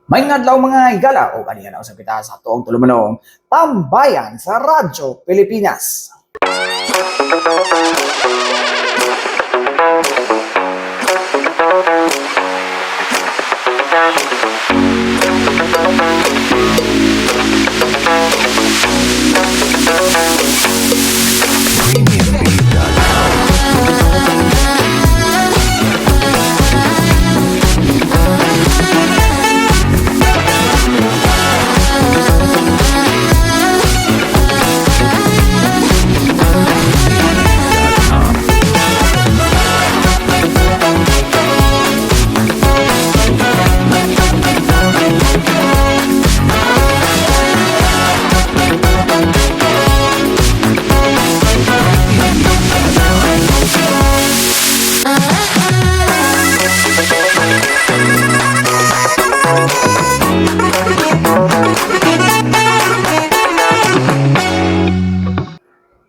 May adlaw mga higala o kanina na usap kita sa tuong tulumanong tambayan sa Radyo Pilipinas.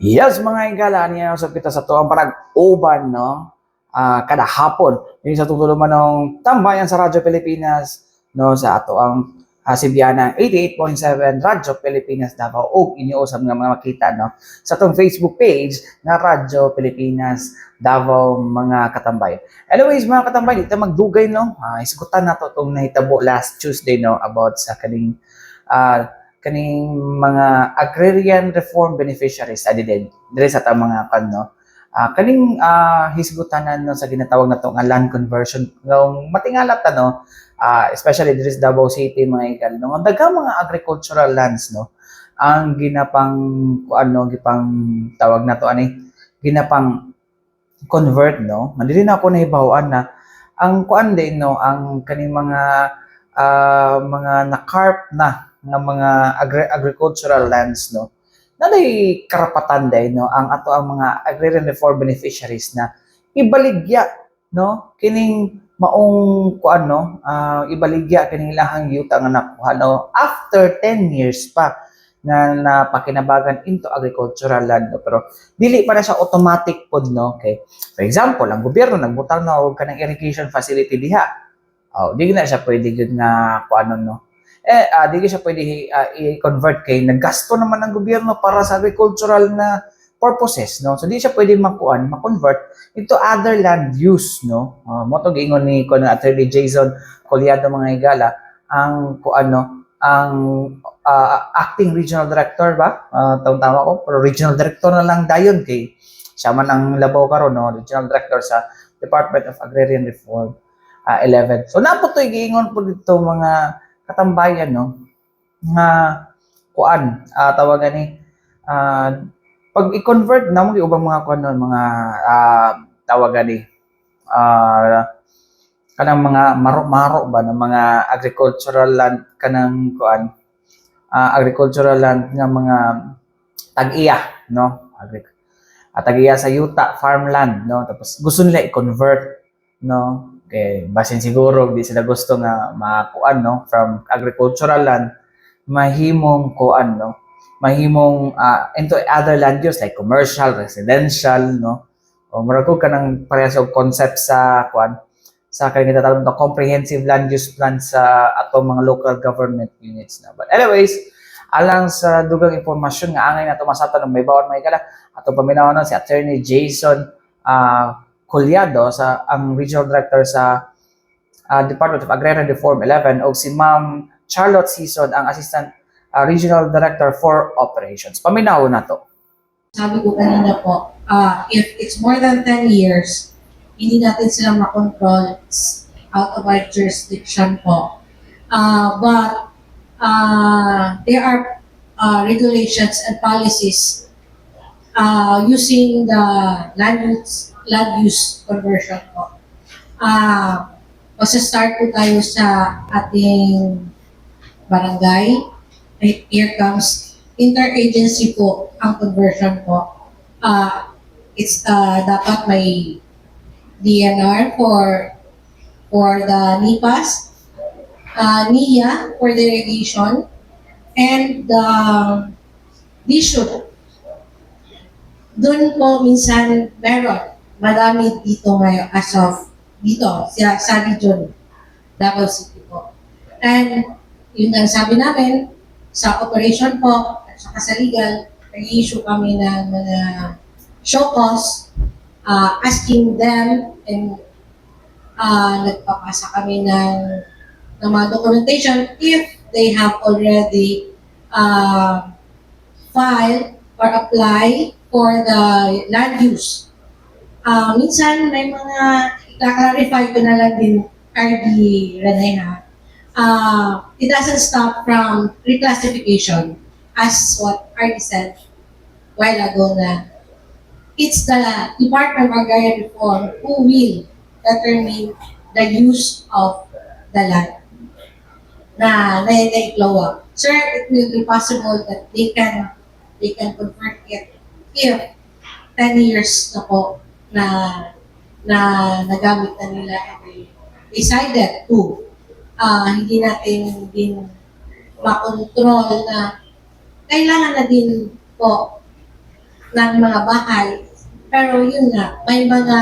Yes, mga higala, niya usap kita sa tuong panag-uban, no? Kada hapon, yung sa tutuluman ng tambayan sa Radyo Pilipinas, no? Sa ato ang Sibiana 88.7 Radyo Pilipinas Davao o iniusap nga mga makita, no? Sa itong Facebook page na Radyo Pilipinas Davao mga katambay. Anyways, mga katambay, dito magdugay, no? Iskutan na to itong nahitabo last Tuesday, no? About sa kaning kaning mga agrarian reform beneficiaries din dire sa ta mga kanno kaning hisgutanan no sa ginatawag nato nga land conversion ng matingala ta no, especially dire sa Davao City mga ikan no daghang mga agricultural lands no ang ginapang kuano gipang tawag nato ani ginapang convert no dili na ako nahibaw-an na ang kuan din no ang kaning mga na-carp na nga mga agricultural lands no naday karapatan day no ang ato ang mga agrarian reform beneficiaries na ibaligya no kining maong kuan no ibaligya kining ilahang yuta nga nakuha no after 10 years pa na napakinabagan into agricultural land no? Pero dili pa na siya automatic pod no okay for example ang gobyerno nagbutang na og kanang irrigation facility diha di na siya pwede gyud nga kuanon no di siya pwede i-convert kay naggasto naman ng gobyerno para sa agricultural na purposes no so di siya pwede ma-convert into other land use no mo to giingon ni kuno Attorney Jason Colyado mga higala ang ang acting regional director ba tama ko pero regional director na lang dayon kay siya man ang labaw karon no regional director sa Department of Agrarian Reform 11 so napo to giingon po dito mga katambayan no nga kuan tawagan ni pag i-convert na mo ubang mga kuan mga tawagan ni kanang mga maro-maro ba ng mga agricultural land kanang kuan agricultural land nga mga tag-iya no tag-iya sa yuta farmland no tapos gusto nila i-convert no okay, basin siguro di sila gusto nga makuan no from agricultural land mahimong kuan no mahimong into other land use like commercial, residential no o murag ka nang parehas og concept sa kuan sa kaya gitatawag na comprehensive land use plan sa atong mga local government units na but anyways alang sa dugang impormasyon nga angay nato masabtan may bawon may kala atong paminaw si Attorney Jason Colyado sa ang regional director sa Department of Agrarian Reform 11 o si Ma'am Charlotte Season ang assistant regional director for operations. Paminaw na to. Sabi ko kanina po, if it's more than 10 years, hindi natin sila makontrol out of our jurisdiction po. But there are regulations and policies using the land use conversion po. Start po tayo sa ating barangay. Here comes interagency po ang conversion po. It's dapat may DNR for the NIPAS, NIA for the irrigation, and DSUD. Doon po minsan meron marami dito ngayon as of dito sa region Davao City po. And yun ang sabi namin, sa operation po, at saka sa legal, nag-issue kami ng mga show cause, asking them and nagpapasa kami ng mga documentation if they have already filed or apply for the land use. Minsan may mga, i-clarify ko na lang din, RD Renee ha, it doesn't stop from reclassification as what RD said a while ago na it's the Department of Agrarian Reform who will determine the use of the land na nai-claw. Sir, it will be possible that they can convert it if 10 years na po na nagamit na nila and they decided to hindi natin din makontrol na kailangan na din po ng mga bahay. Pero yun nga, may mga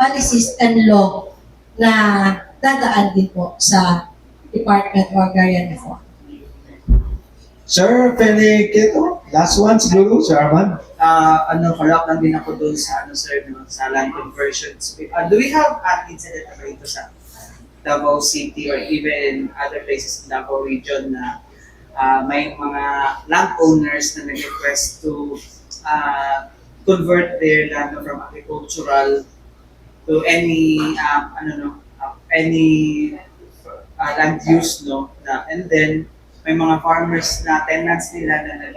policies and law na dadaan din po sa Department of Agrarian Reform. Sir, pwede kito? Last one siguro, Sir Arman. Follow up lang din ako doon sa sir, no, sa land conversions. Do we have an incident na ito sa Davao City or even other places in Davao region na may mga landowners na nag-request to convert their land from agricultural to any land use, no, and then may mga farmers na tenants nila na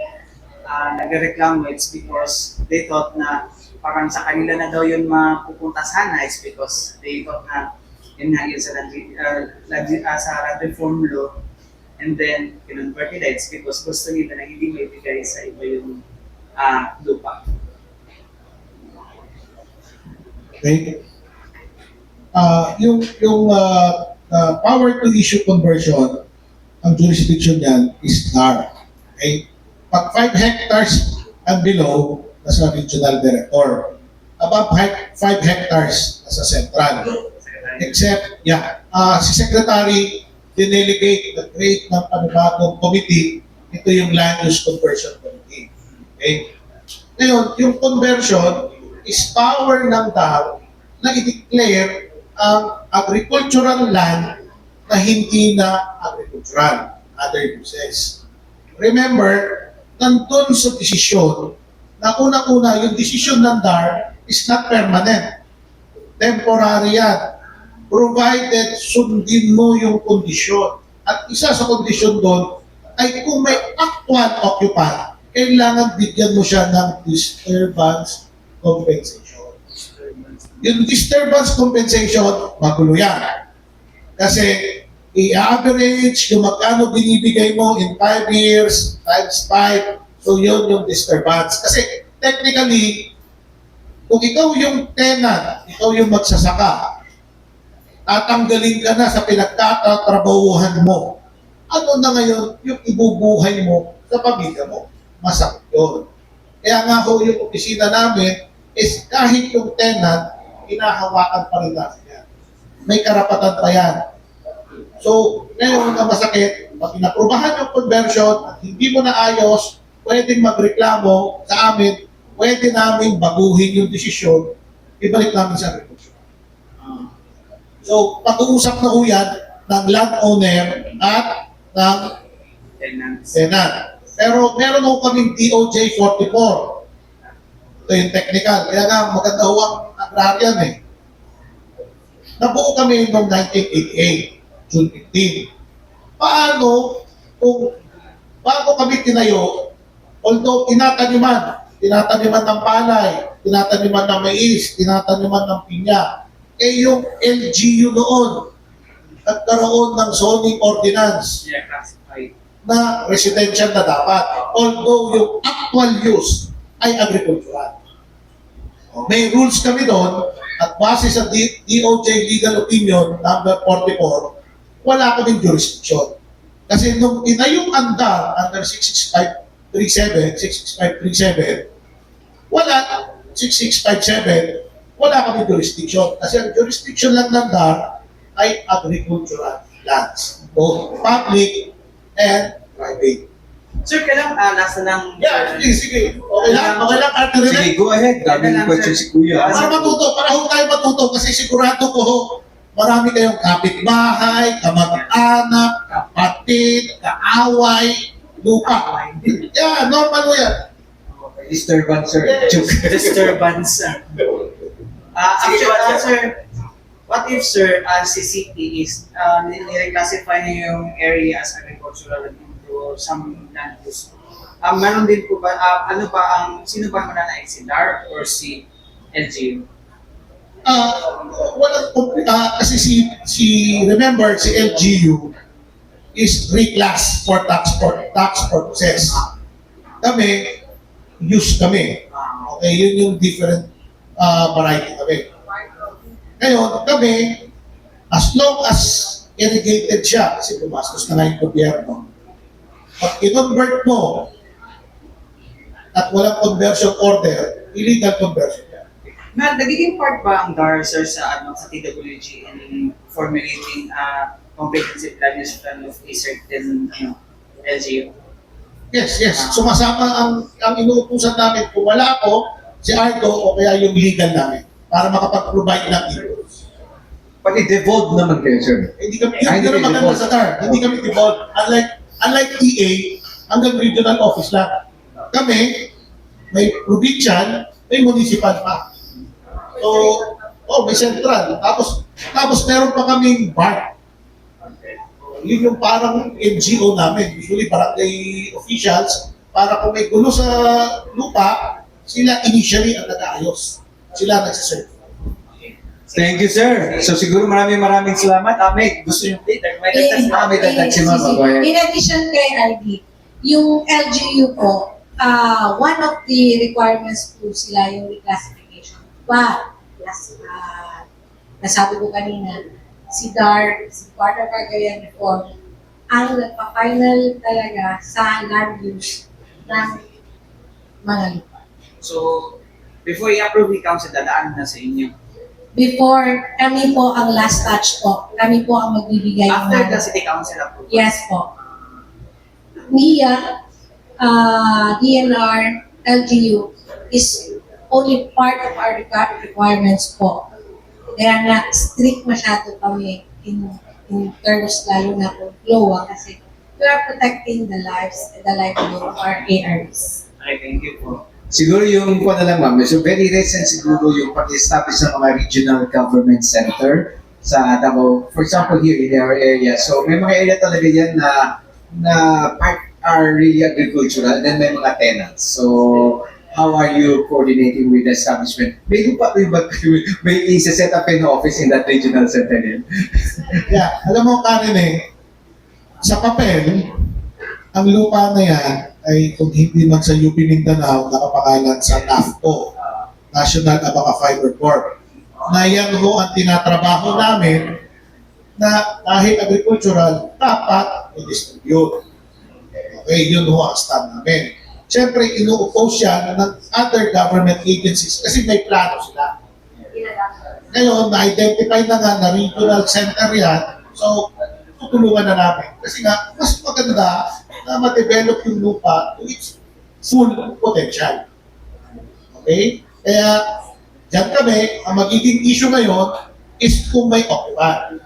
nagreklamo. It's because they thought na parang sa kanila na daw yun mapupunta sana. It's because they thought na yun nga yun sa land reform law, and then kinonvert nila. It's because gusto nila na hindi may bigay sa iba yung lupa. Okay. Yung power to issue conversion, ang jurisdiction niyan is NAR. Okay? Pag 5 hectares and below, nasa regional director. Above 5 hectares, nasa central. Except, si Secretary dinelegate the create ng panibagong committee, ito yung Land Use Conversion Committee. Okay? Ngayon, yung conversion is power ng DAO na i-declare ang agricultural land na hindi na agricultural, other uses. Remember, nandun sa desisyon, na unang-una, yung desisyon ng DAR is not permanent. Temporary yan. Provided sundin mo yung kondisyon. At isa sa kondisyon doon ay kung may actual occupant, kailangan bigyan mo siya ng disturbance compensation. Yung disturbance compensation, magulo yan. Kasi i-average yung magkano binibigay mo in 5 years, times 5, so yun yung disturbance. Kasi technically, kung ikaw yung tenant, ikaw yung magsasaka, tatanggalin ka na sa pinagtatrabahuhan mo. Ano na ngayon yung ibubuhay mo sa pamilya mo? Masakit yun. Kaya nga ho yung opisina namin is kahit yung tenant, hinahawakan pa rin natin yan. May karapatan pa yan. So, ngayon na masakit, pag inaprubahan yung conversion at hindi mo na ayos, pwedeng magreklamo sa amin, pwede namin baguhin yung desisyon, ibalik namin sa agriculture. So, pag-uusap na ho yan ng landowner at ng tenant. Pero meron ho kaming DOJ 44. Ito yung technical. Kaya nga, maganda ho ang agrarian eh. Nabuo kami noong 1988, June 15. Paano kung bago kami tinayo, although tinataniman ng palay, tinataniman ng mais, tinataniman ng pinya, eh yung LGU noon, nagkaroon ng zoning ordinance na residential na dapat, although yung actual use ay agricultural. May rules kami doon at base sa DOJ Legal Opinion number 44, wala kaming jurisdiction. Kasi nung inayong andar under 66537, wala, 6657, wala kaming jurisdiction. Kasi ang jurisdiction lang ng DAR ay agricultural lands. both public and private. Sir, kailang nasa ng... Yeah, sige. Okay lang, Ate Rene. Sige, go ahead. Daming question si Kuya. Para ho tayo matuto kasi sigurado ko ho, marami kayong kapitbahay, kamag-anak, kapatid, kaaway, lupa. Yeah, normal ho yan. Disturbance, sir. Yes. Joke. Disturbance. Actually, sir, what if, sir, si city is, nire-classify niyo yung area as agricultural into some land use? Meron din po ba, sino ba mananaig, si DAR or si LGU? Kasi remember, si LGU is reclass for tax purposes. Kami, use kami. Okay, yun yung different variety kami. Ngayon, kami, as long as irrigated siya, kasi pumastos na nga yung gobyerno, pag i-convert mo at walang conversion order, illegal conversion yan. Nagiging part ba ang DAR, sir, sa TWG in formulating comprehensive land use plan of a certain LGU? Yes. Sumasama ang inuutusan namin. Kung wala ako, si Ardo o kaya yung legal namin para makapag-provide ng inputs. Pag i-devolve naman kayo, sir. Hindi kami Hindi naman devolved. sa TAR. Hindi kami devolved. Unlike EA, hanggang regional office lang. Kami, may provincial, may municipal pa. So, may central. Tapos meron pa kaming BART. Yun yung parang NGO namin. Usually barangay officials, para kung may gulo sa lupa, sila initially ang nag-aayos. Sila nagsiserve. Thank you, sir. So siguro maraming salamat. May gusto nyo update? May dagdag si Mama. Go ahead. In addition kay RD, yung LGU po, one of the requirements po sila yung reclassification. But, nasabi ko kanina, si DAR, si Part of Cagayan Reform, ang nagpa-final talaga sa land use ng mga lupa. So, before i-approve ni Council, dadaan na sa inyo. Before, kami po ang last touch po. Kami po ang magbibigay After the ng... City Council approval. Yes po. NIA, DNR, LGU is only part of our requirements po. Kaya nga, strict masyado kami in terms lalo na po LOA kasi we are protecting the livelihood of our ARs. Okay, thank you po. Siguro yung kuha na lang, ma'am. So very recent siguro yung pag-establish ng mga regional government center sa Davao. For example, here in our area. So may mga area talaga yan na part are really agricultural and then may mga tenants. So how are you coordinating with the establishment? May lupa may isa-set up an office in that regional center din. Yeah, alam mo, Karen, sa papel, ang lupa na yan ay kung hindi man sa UP Mindanao, nakapangalan sa NAFCO, National Abaca Fiber Corp. Na yan ho ang tinatrabaho namin na kahit agricultural, dapat i-distribute. Okay, yun ho ang stand namin. Siyempre, inu-oppose siya ng other government agencies kasi may plano sila. Ngayon, na-identify na nga na regional center yan, so tutulungan na namin. Kasi nga, mas maganda na ma-develop yung lupa to its full potential. Okay? Kaya, dyan kami, ang magiging issue ngayon is kung may occupant.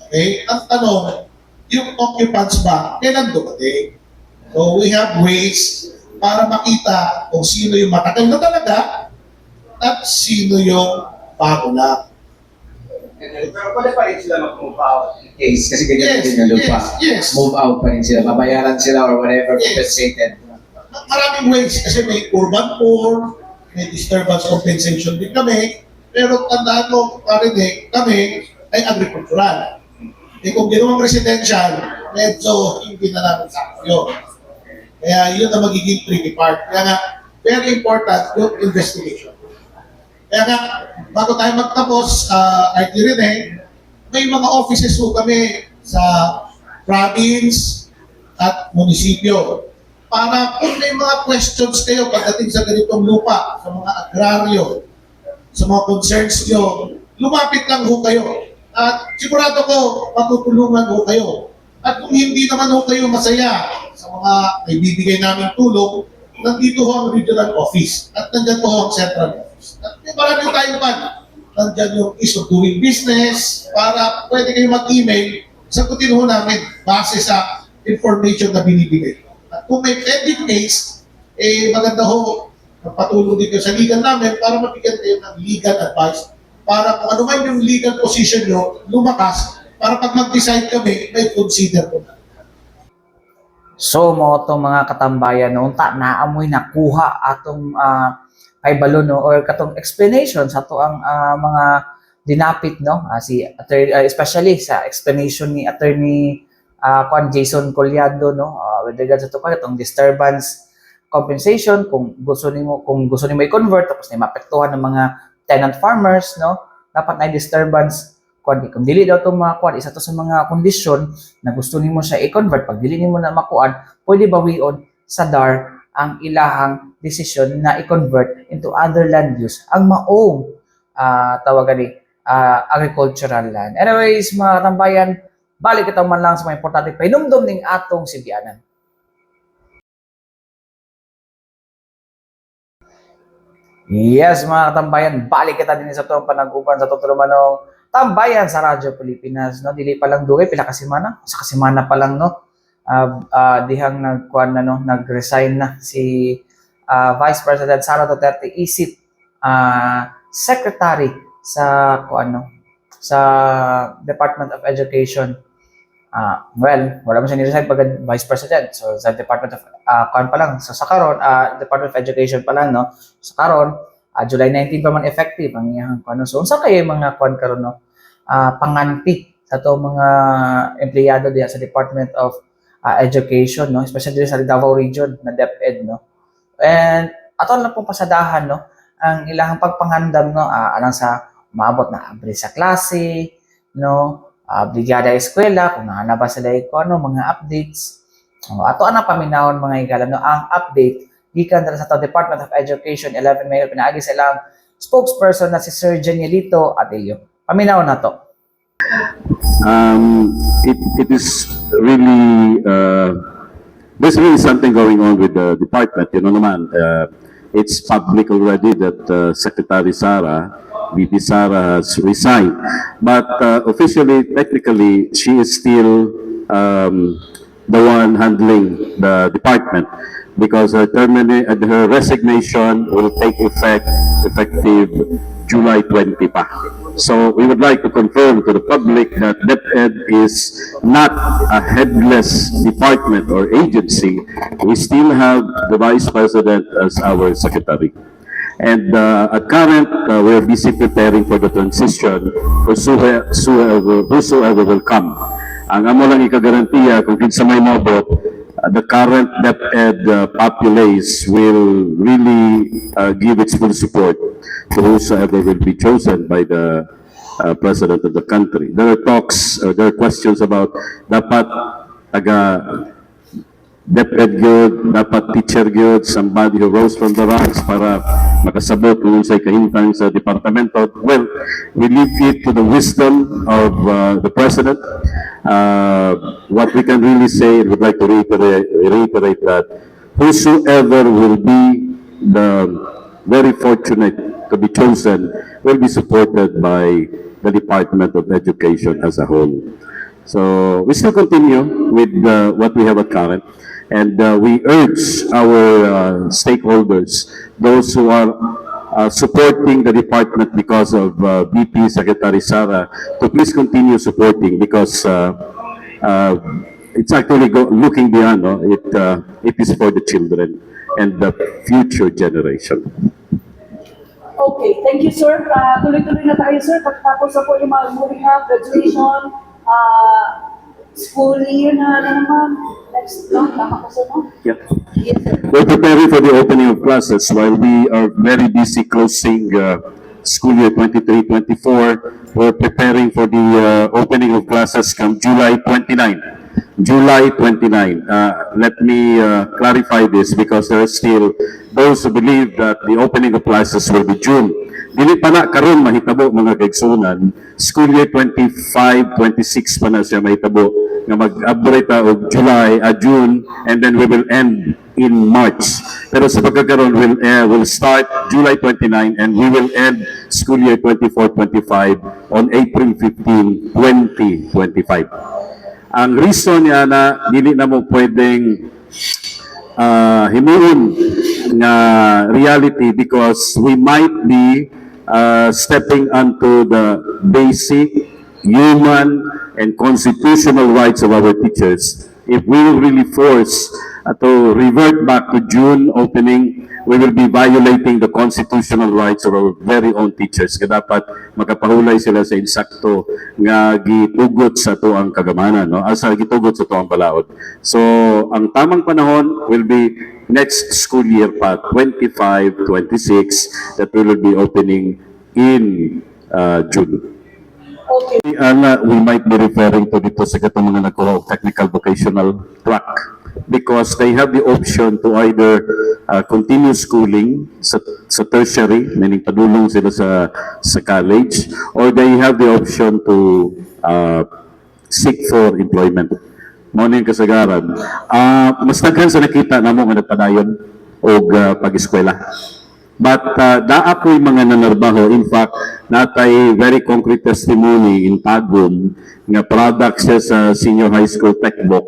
Okay? Ang tanong, yung occupants ba, kailan dumating? So, we have ways para makita kung sino yung matagal na talaga at sino yung bago lang. Pero pwede pa rin sila mag-move out in case kasi ganyan din yung lupa. Yes. Move out pa rin sila, babayaran sila or whatever, compensated. Maraming ways kasi may urban poor, may disturbance compensation din kami, pero tandaan mo, kami ay agricultural. Kung ginawang residential, medyo hindi na namin sa yun. Kaya yun ang magiging tricky part. Kaya nga, very important yung investigation. Kaya nga, bago tayo magtapos, RT Rene, may mga offices po kami sa province at munisipyo. Para kung may mga questions kayo pagdating sa ganitong lupa, sa mga agraryo, sa mga concerns nyo, lumapit lang ho kayo. At sigurado ko, matutulungan ho kayo. At kung hindi naman ho kayo masaya sa mga naibibigay naming tulong, nandito ho ang regional office at nandyan po ho ang central office. At may marami tayong pan. Nandyan yung ease of doing business para pwede kayo mag-email, sagutin ho namin base sa information na binibigay. At kung may pending case, maganda ho, patulong din kayo sa legal namin para mabigyan kayo ng legal advice. Para kung ano man yung legal position nyo, lumakas, para pag mag-decide kami, may consider ko na. So mo itong mga katambayan noon ta naamoy nakuha atong kay Balon no or katong explanation sa to ang mga dinapit no si attorney, especially sa explanation ni attorney Juan Jason Collado no with regards to katong disturbance compensation kung gusto nimo i-convert tapos na maapektuhan ng mga tenant farmers no dapat na disturbance kung dili daw itong mga kuan, isa to sa mga kondisyon na gusto nimo siya i-convert, pag dili nimo na makuan, pwede bawion sa DAR ang ilahang desisyon na i-convert into other land use, ang maong tawagan ni agricultural land. Anyways, mga katambayan, balik ito man lang sa mga importante painumdum ning atong Sibianan. Yes, mga katambayan, balik kita din sa itong panag-uban sa tutulungan tambayan sa Radyo Pilipinas, no? Dili pa lang dugay pila ka semana, sa kasemana pa lang no. Dihang nag-resign na si Vice President Sara Duterte isip secretary sa sa Department of Education. Well, wala man siya ni-resign pag Vice President. So sa Department of pa lang. So sa karon Department of Education pa lang no. Sa karon July 19 pa man effective ang iyang so unsa kay mga karon no panganti sa to mga empleyado diya sa Department of Education no especially sa Davao Region na DepEd no and aton na pong pasadahan no ang ilang pagpangandam no alang sa maabot na abri sa klase no brigada eskwela kung na ba sila mga updates ato ana paminawon mga higala no ang update gikan dala sa Department of Education 11 Mayo pinaagi sa ilang spokesperson na si Sir Janielito Atilio. Paminaw na to. It is really there's really something going on with the department. You know naman, it's public already that Secretary Sara, VP Sara has resigned. But officially, technically, she is still the one handling the department because her resignation will take effective July 20 pa. So we would like to confirm to the public that DepEd is not a headless department or agency. We still have the Vice President as our secretary. And at current, we're busy preparing for the transition whosoever will come. Ang amo lang ikagarantiya kung kinsa may mabot, the current DepEd populace will really give its full support to whosoever will be chosen by the President of the country. There are talks, there are questions about dapat taga DepEd good, dapat teacher good, somebody who rose from the ranks para makasabot kung sa'y kahintang sa departamento. Well, we leave it to the wisdom of the President. What we can really say, and would like to reiterate that whosoever will be the very fortunate to be chosen will be supported by the Department of Education as a whole. So we still continue with what we have at current. And we urge our stakeholders, those who are supporting the department because of VP Secretary Sara, to please continue supporting because it's actually looking beyond. No? It is for the children and the future generation. Okay, thank you, sir. Tuloy-tuloy na tayo, sir. Pagkatapos na po yung mga graduation, school year na naman. Next, no? Tama ko, sir, no? Yep. Yes, sir. We're preparing for the opening of classes while we are very busy closing school year 23-24. We're preparing for the opening of classes come July 29. July 29. Let me clarify this because there are still those who believe that the opening of classes will be June. Dili pa na karon mahitabo mga kaigsunan. School year 25-26 pa na siya mahitabo nga mag-operate og June, and then we will end in March. Pero sa pagkakaroon, we'll start July 29 and we will end school year 24-25 on April 15, 2025. Ang reason niya na dili na mo pwedeng himuon nga reality because we might be stepping onto the basic human and constitutional rights of our teachers. If we will really force to revert back to June opening, we will be violating the constitutional rights of our very own teachers. Kaya dapat makapahulay sila sa insakto nga gitugot sa to ang kagamanan, no? Asa gitugot sa to ang balaod. So, ang tamang panahon will be next school year pa, 25-26, that we will be opening in June. Okay. We might be referring to dito sa katong mga nagkuha og technical vocational track because they have the option to either continue schooling sa tertiary, meaning padulong sila sa college, or they have the option to seek for employment. Mao ni kasagaran. Mas daghan sa nakita namo nga nagpadayon og pag-eskwela. But naa po'y mga nanarbaho. In fact, natay very concrete testimony in Tagum nga product siya sa senior high school textbook.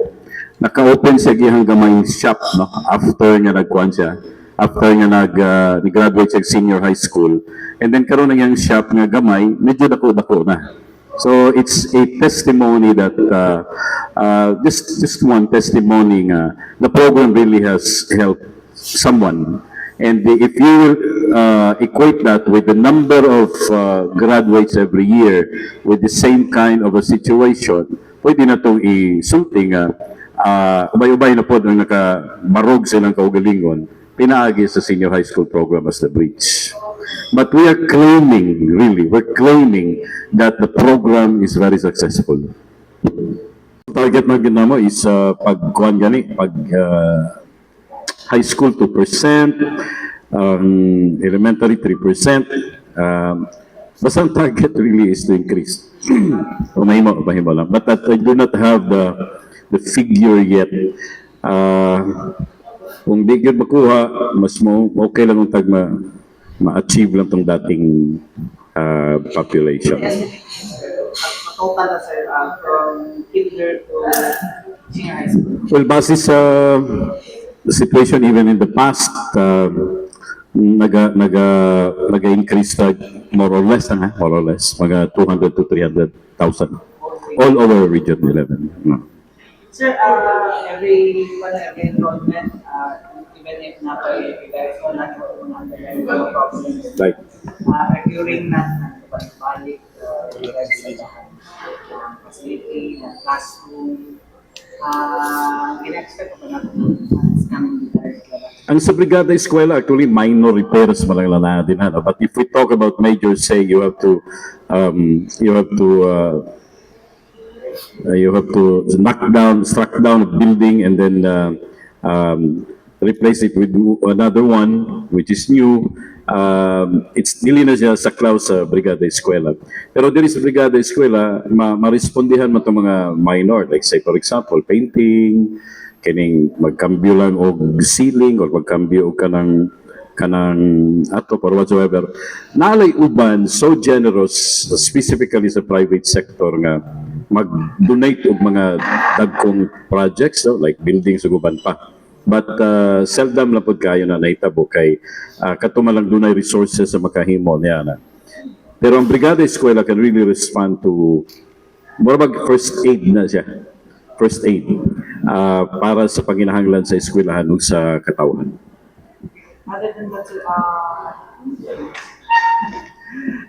Naka-open siya gihang gamay shop, no? After niya nagkuhan siya. After niya nag-graduate siya senior high school. And then karon na yung shop nga gamay, medyo dako-dako na. So it's a testimony that just one testimony nga the program really has helped someone. And if you will equate that with the number of graduates every year with the same kind of a situation, pwede na itong isulti nga ubay-ubay na po nung nakabarog silang kaugalingon, pinaagi sa senior high school program as the bridge. But we are claiming, really, we're claiming that the program is very successful. Target na ginamo is pag-kuhan gani, high school 2%, elementary 3%. Basta ang target really is to increase. Mahimo lang. But I do not have the figure yet. Kung di yun makuha, mas okay lang kung ma-achieve lang tong dating population. Total na sir, from kinder to senior high school. Well, base sa the situation even in the past, nag-increase more or less, mga 200 to 300,000 all over Region 11. Sir, every enrollment, even if napag-ibigay ko lang yung underlying problems, Like, recurring na balik facility, classroom, in-expect ko ba natin coming ang sa Brigada Eskwela, actually, minor repairs man lang na din. But if we talk about major, say, you have to struck down a building and then replace it with another one, which is new. It's dili na siya saklaw sa Brigada Eskwela. Pero diri sa Brigada Eskwela, ma-respondihan mo itong mga minor, like say, for example, painting, kining magkambyo lang og ceiling or magkambyo og kanang ato or whatsoever. Naalay uban so generous, specifically sa private sector nga mag-donate og mga dagkong projects, so, like buildings ug uban pa. But seldom lang pod kayo na nahitabo kay katumalang dunay resources sa makahimo niya na. Pero ang Brigada Eskwela can really respond to more first aid na siya. First aid para sa panginahanglan sa eskwelahan ug sa katawhan. Other than that,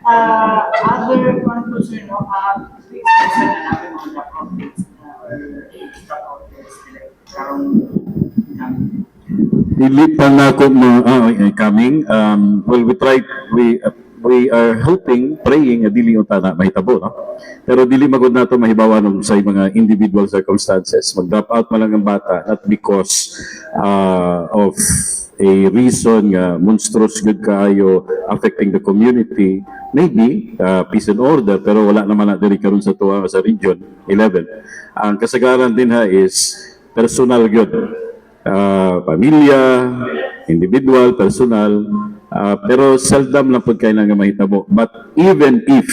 other conclusion, expression na natin mga dropout rates or dropout rates around Dili pa na ako coming. Well, we are hoping, praying, dili utana mahitabo, no? Pero dili magud nato mahibawan sa mga individual circumstances. Mag-drop out man lang ang bata, not because of a reason nga monstrous good kaayo affecting the community, maybe peace and order, pero wala naman na diri karon sa tuwa sa region 11. Ang kasagaran din ha is personal gyud. Pamilya, individual, personal, pero seldom lang pud kay nga mahitabo. But even if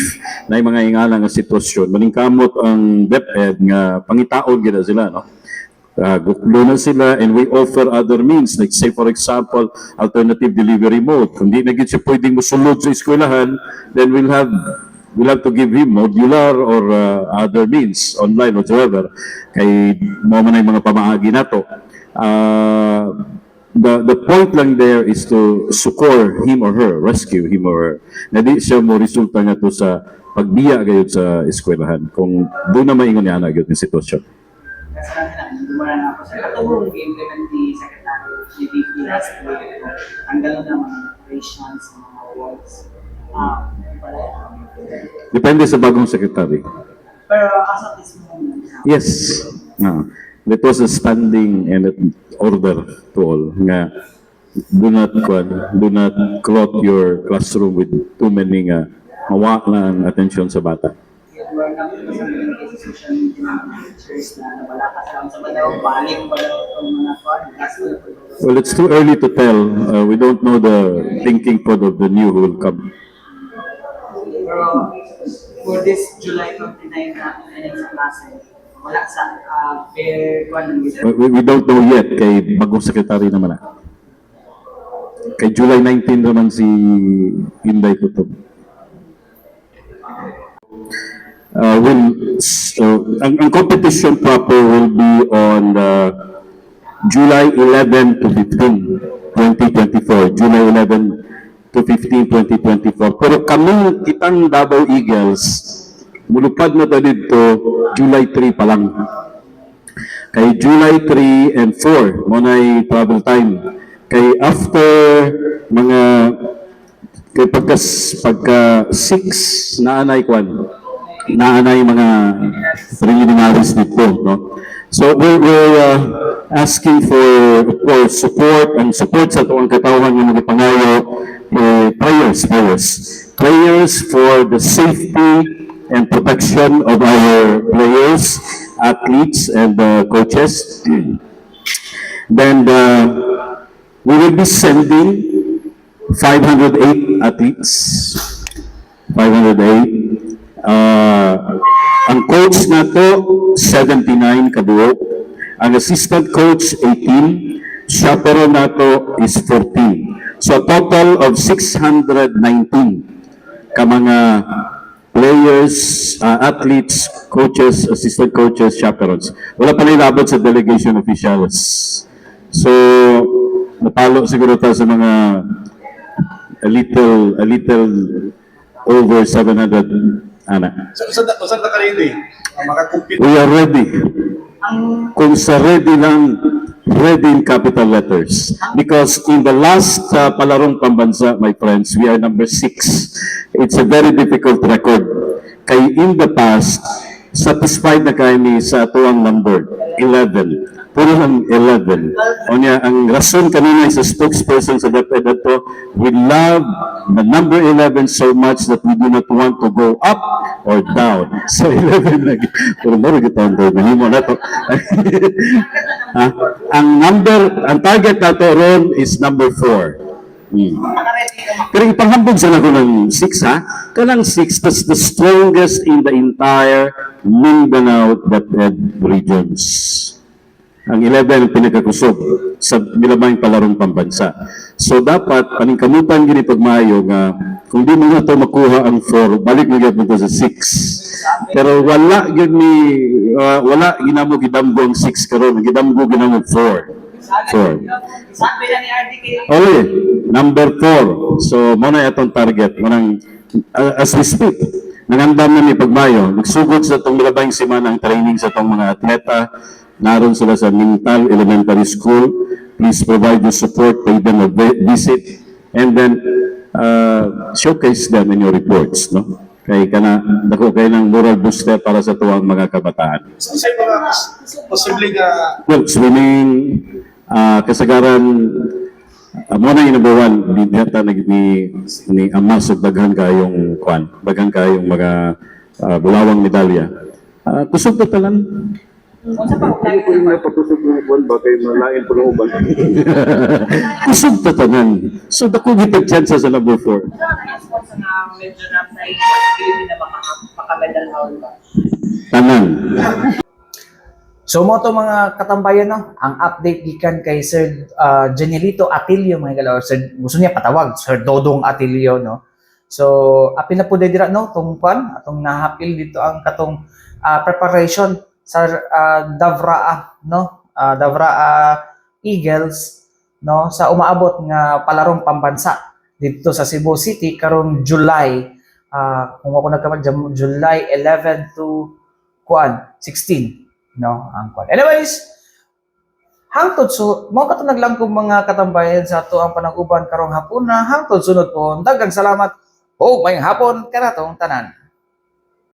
na mga ingala nga sitwasyon, malingkamot ang DepEd nga pangitaon gid sila, no? Guklo na sila, and we offer other means, like say for example, alternative delivery mode. Kung di na gid siya pwedeng mosulod sa eskwelahan, then we'll have to give him modular or other means, online whatsoever. Kay mo man ay mga pamaagi nato. The point lang there is to succor him or her, rescue him or her. Na di siya mo resulta nga to sa pagbiya gayud sa eskwelahan kung doon na maingon niya na gayud yung sitwasyon. Kasi dumara na ako sa katulong i-implement ni Secretary GDP last week. Ang gano'n ng mga operations, mga awards. Depende sa bagong secretary. Pero as of this moment, Yes. That was a standing and order to all nga do not clot your classroom with too many nga mawa na ang atensyon sa bata. we're not using sa social media ng teachers na nawala ka sa badaw, balik pa daw itong mga podcast. Well, it's too early to tell. We don't know the thinking pod of the new who will come. Pero for this July 29 na sa klase, wala sa fair kwan ng We don't know yet kay bagong secretary naman na. Kay July 19 naman si Inday Tutob. Ang competition proper will be on July 11 to 15, 2024. July 11 to 15, 2024. Pero kami, kitang Davao Eagles, mulupad na to dito, July 3 pa lang. Kay July 3 and 4, mo na'y travel time. Kay after mga, kay pagka 6 na anay kwan, naanay mga preliminaries dito, no? So we're asking for support and support sa tuwang katawan ng mga pangayo, prayers for the safety and protection of our players, athletes, and coaches. Then we will be sending 508 athletes, 508. Ang coach na to, 79 kabuo. Ang assistant coach, 18. Chaperone na to is 14. So, a total of 619 ka mga players, athletes, coaches, assistant coaches, chaperones. Wala pa nilabot sa delegation officials. So, napalo siguro tayo sa mga a little over 700 ana. Saan na ka rin makakumpit? We are ready. Kung sa ready lang, ready in capital letters. Because in the last palarong pambansa, my friends, we are number 6. It's a very difficult record. Kay in the past, satisfied na kami sa atuang number, 11. Puro lang 11. O niya, ang rason kanina sa spokesperson sa DepEd ito, we love the number 11 so much that we do not want to go up or down. So 11 lagi. Pero maro kita ang mahimo na to. Ang target nato ron is number 4. Pero ipanghambog sa ko ng 6 ha. Kanang 6, that's the strongest in the entire Mindanao DepEd regions. Ang 11 ang pinakakusog sa milamayng palarong pambansa. So dapat paningkamutan gini pagmayo nga kung di mo na to makuha ang 4, balik na gyud mo sa 6. Pero wala gyud ni wala ginamo gidamgo ang 6 karon, gidamgo ginamo 4. Sabi na ni RDK. Okay, number 4. So mo na atong target, manang as we speak. Nangandam na ni pagmayo, nagsugod sa tong milabayng semana ang training sa tong mga atleta. Naroon sila sa Mintal Elementary School. Please provide the support, pay them a visit, and then showcase them in your reports, no? Kay kana dako kay ng moral booster para sa tuwang mga kabataan. Sa mga posibleng Well, swimming, kasagaran Amo na yung number one, bidata ni Amas ug daghan kayong kwan, daghan kayong mga bulawang medalya. Kusog pa talan. Kusog pa tanan. So dako gitag chance sa number 4. Medyo na possibility na makamedal hall. Tanan. So mo to mga katambayan no, ang update gikan kay Sir Janelito Atilio mga kalaw. Sir, gusto niya patawag Sir Dodong Atilio no. So apil na po dira no tong pan atong nahapil dito ang katong preparation sa Davraa no, Davraa Eagles no sa umaabot nga palarong pambansa dito sa Cebu City karong July kung ako nagkamali July 11 to 16 no ang kwan. Anyways, hangtod so mo katunag lang kung mga katambayan sa ato ang panag-uban karong hapon na hangtod sunod po daghang salamat o may hapon kanatong tanan.